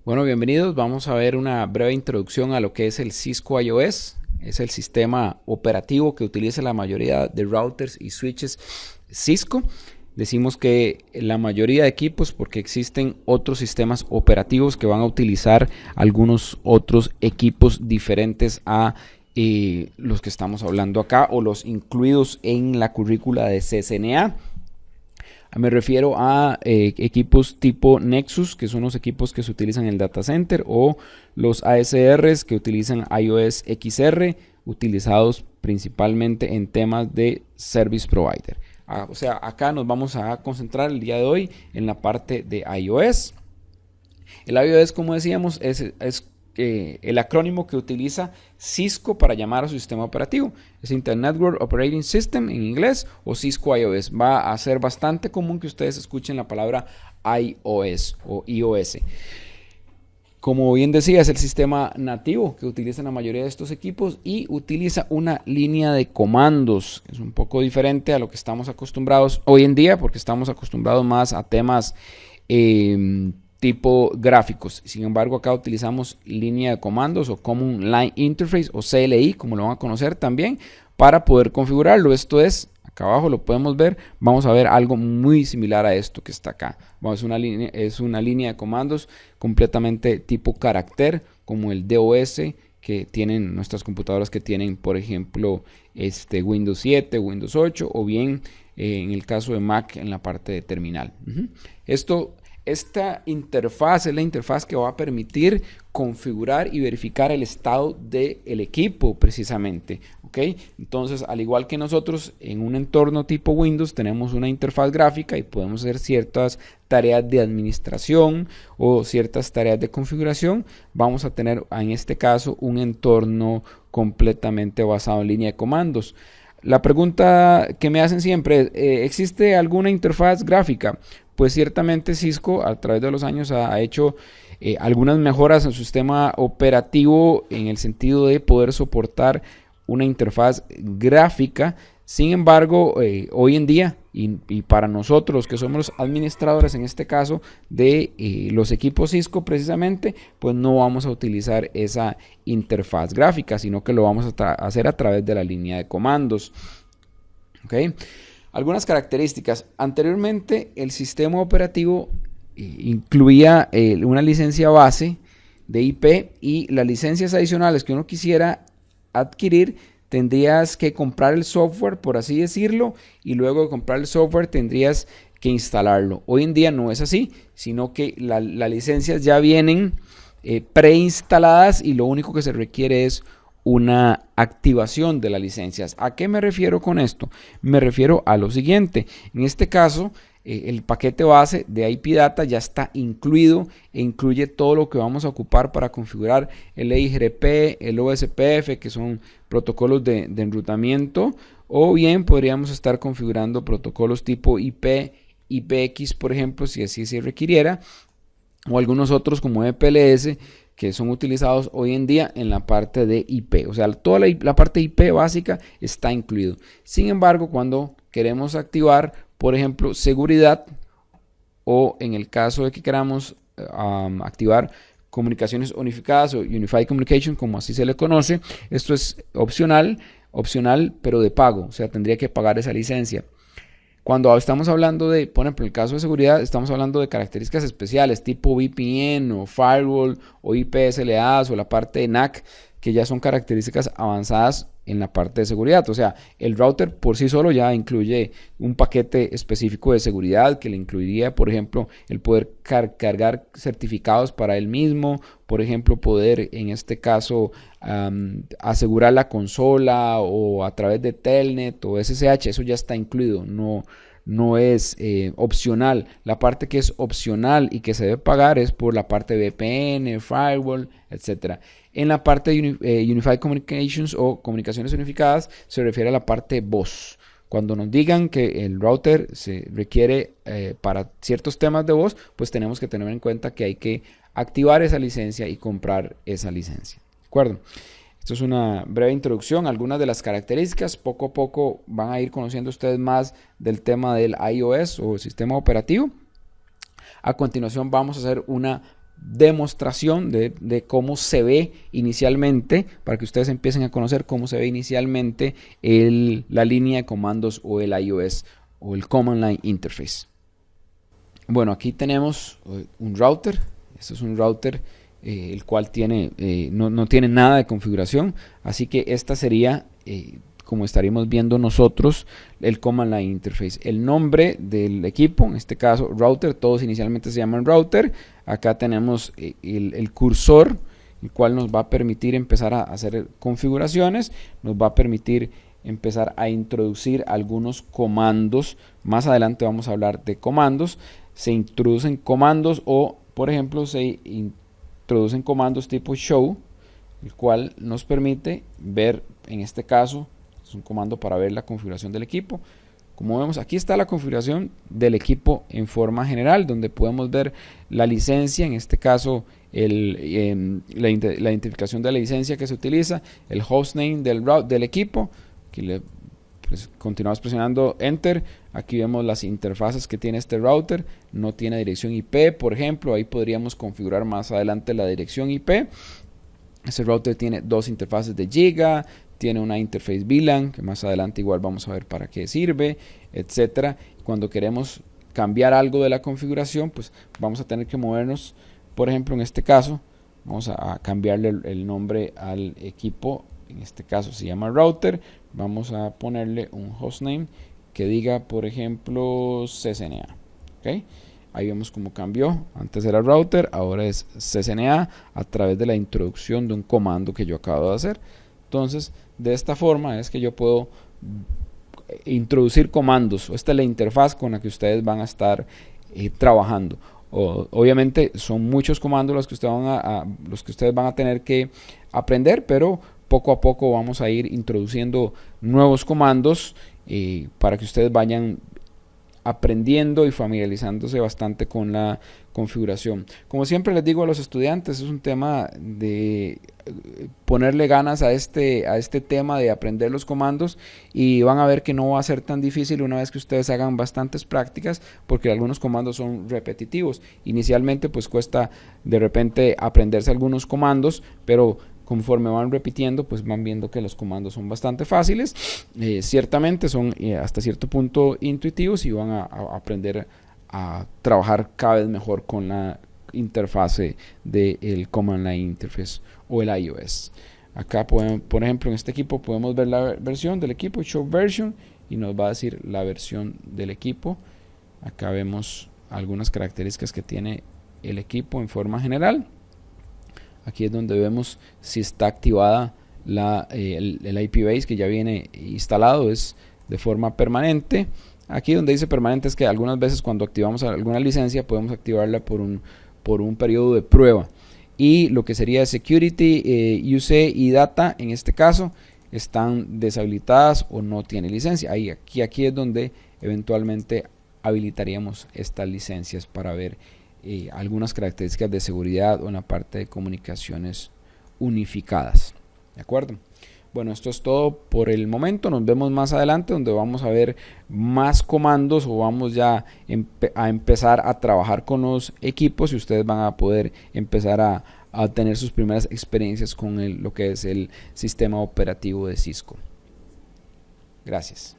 Bueno, bienvenidos. Vamos a ver una breve introducción a lo que es el Cisco iOS. Es el sistema operativo que utiliza la mayoría de routers y switches Cisco. Decimos que la mayoría de equipos porque existen otros sistemas operativos que van a utilizar algunos otros equipos diferentes a los que estamos hablando acá o los incluidos en la currícula de CCNA. Me refiero a equipos tipo Nexus, que son los equipos que se utilizan en el data center, o los ASRs que utilizan iOS XR, utilizados principalmente en temas de service provider. O sea, acá nos vamos a concentrar el día de hoy en la parte de iOS. El iOS, como decíamos, es el acrónimo que utiliza Cisco para llamar a su sistema operativo. Es Internet Network Operating System en inglés o Cisco iOS. Va a ser bastante común que ustedes escuchen la palabra iOS o iOS. Como bien decía, es el sistema nativo que utilizan la mayoría de estos equipos y utiliza una línea de comandos. Es un poco diferente a lo que estamos acostumbrados hoy en día porque estamos acostumbrados más a temas tipo gráficos. Sin embargo, acá utilizamos línea de comandos o Common Line Interface o CLI, como lo van a conocer también, para poder configurarlo. Esto es, acá abajo lo podemos ver, vamos a ver algo muy similar a esto que está acá. Es una línea de comandos completamente tipo carácter, como el DOS que tienen nuestras computadoras que tienen, por ejemplo, Windows 7, Windows 8 o bien en el caso de Mac en la parte de terminal. Esta interfaz es la interfaz que va a permitir configurar y verificar el estado del equipo precisamente. ¿Okay? Entonces, al igual que nosotros en un entorno tipo Windows tenemos una interfaz gráfica y podemos hacer ciertas tareas de administración o ciertas tareas de configuración, vamos a tener en este caso un entorno completamente basado en línea de comandos. La pregunta que me hacen siempre es, ¿existe alguna interfaz gráfica? Pues ciertamente Cisco a través de los años ha hecho algunas mejoras en su sistema operativo en el sentido de poder soportar una interfaz gráfica. Sin embargo, hoy en día y para nosotros que somos los administradores en este caso de los equipos Cisco precisamente, pues no vamos a utilizar esa interfaz gráfica, sino que lo vamos a hacer a través de la línea de comandos. ¿Okay? Algunas características. Anteriormente el sistema operativo incluía una licencia base de IP y las licencias adicionales que uno quisiera adquirir tendrías que comprar el software, por así decirlo, y luego de comprar el software tendrías que instalarlo. Hoy en día no es así, sino que las licencias ya vienen preinstaladas y lo único que se requiere es una activación de las licencias. ¿A qué me refiero con esto? Me refiero a lo siguiente. En este caso, el paquete base de IP Data ya está incluido e incluye todo lo que vamos a ocupar para configurar el EIGRP, el OSPF, que son protocolos de enrutamiento, o bien podríamos estar configurando protocolos tipo IP, IPX, por ejemplo, si así se requiriera, o algunos otros como EPLS, que son utilizados hoy en día en la parte de IP. O sea, toda la parte IP básica está incluido. Sin embargo, cuando queremos activar, por ejemplo, seguridad o en el caso de que queramos activar comunicaciones unificadas o Unified Communication, como así se le conoce, esto es opcional, pero de pago. O sea, tendría que pagar esa licencia. Cuando estamos hablando de, por ejemplo, en el caso de seguridad, estamos hablando de características especiales tipo VPN o Firewall o IPSLAs o la parte de NAC, que ya son características avanzadas en la parte de seguridad. O sea, el router por sí solo ya incluye un paquete específico de seguridad que le incluiría, por ejemplo, el poder cargar certificados para él mismo, por ejemplo, poder en este caso asegurar la consola o a través de Telnet o SSH, eso ya está incluido, no es opcional. La parte que es opcional y que se debe pagar es por la parte de VPN, Firewall, etcétera. En la parte de Unified Communications o comunicaciones unificadas se refiere a la parte voz. Cuando nos digan que el router se requiere para ciertos temas de voz, pues tenemos que tener en cuenta que hay que activar esa licencia y comprar esa licencia. ¿De acuerdo? Esto es una breve introducción, algunas de las características. Poco a poco van a ir conociendo ustedes más del tema del iOS o sistema operativo. A continuación vamos a hacer una demostración de cómo se ve inicialmente, para que ustedes empiecen a conocer cómo se ve inicialmente la línea de comandos o el iOS o el Command Line Interface. Bueno, aquí tenemos un router. Este es un router el cual tiene, no tiene nada de configuración, así que esta sería, como estaríamos viendo nosotros, el Command Line Interface. El nombre del equipo, en este caso router, todos inicialmente se llaman router. Acá tenemos el cursor, el cual nos va a permitir empezar a hacer configuraciones, nos va a permitir empezar a introducir algunos comandos. Más adelante vamos a hablar de comandos. Se introducen comandos o, por ejemplo, se introducen comandos tipo show, el cual nos permite ver, en este caso, es un comando para ver la configuración del equipo. Como vemos, aquí está la configuración del equipo en forma general, donde podemos ver la licencia, en este caso la identificación de la licencia que se utiliza, el hostname del equipo, que continuamos presionando Enter. Aquí vemos las interfaces que tiene este router. No tiene dirección IP, por ejemplo. Ahí podríamos configurar más adelante la dirección IP. Este router tiene dos interfaces de Giga, tiene una interface VLAN, que más adelante igual vamos a ver para qué sirve, etcétera. Cuando queremos cambiar algo de la configuración, pues vamos a tener que movernos. Por ejemplo, en este caso, vamos a cambiarle el nombre al equipo. En este caso se llama router. Vamos a ponerle un hostname que diga, por ejemplo, CCNA. ¿Okay? Ahí vemos cómo cambió. Antes era router, ahora es CCNA a través de la introducción de un comando que yo acabo de hacer. Entonces, de esta forma es que yo puedo introducir comandos. Esta es la interfaz con la que ustedes van a estar trabajando. Obviamente son muchos comandos los que ustedes van a tener que aprender, pero poco a poco vamos a ir introduciendo nuevos comandos para que ustedes vayan aprendiendo y familiarizándose bastante con la configuración. Como siempre les digo a los estudiantes, es un tema de ponerle ganas a este tema de aprender los comandos, y van a ver que no va a ser tan difícil una vez que ustedes hagan bastantes prácticas, porque algunos comandos son repetitivos. Inicialmente pues cuesta de repente aprenderse algunos comandos, pero conforme van repitiendo, pues van viendo que los comandos son bastante fáciles. Ciertamente son hasta cierto punto intuitivos, y van a aprender a trabajar cada vez mejor con la interfase del Command Line Interface o el iOS. Acá por ejemplo, en este equipo podemos ver la versión del equipo, Show Version, y nos va a decir la versión del equipo. Acá vemos algunas características que tiene el equipo en forma general. Aquí es donde vemos si está activada el IP Base, que ya viene instalado, es de forma permanente. Aquí donde dice permanente es que algunas veces cuando activamos alguna licencia podemos activarla por un periodo de prueba. Y lo que sería Security, UC y Data, en este caso, están deshabilitadas o no tiene licencia. Aquí es donde eventualmente habilitaríamos estas licencias para ver algunas características de seguridad o en la parte de comunicaciones unificadas. ¿De acuerdo? Bueno, esto es todo por el momento. Nos vemos más adelante, donde vamos a ver más comandos, o vamos ya a empezar a trabajar con los equipos, y ustedes van a poder empezar a tener sus primeras experiencias con lo que es el sistema operativo de Cisco. Gracias.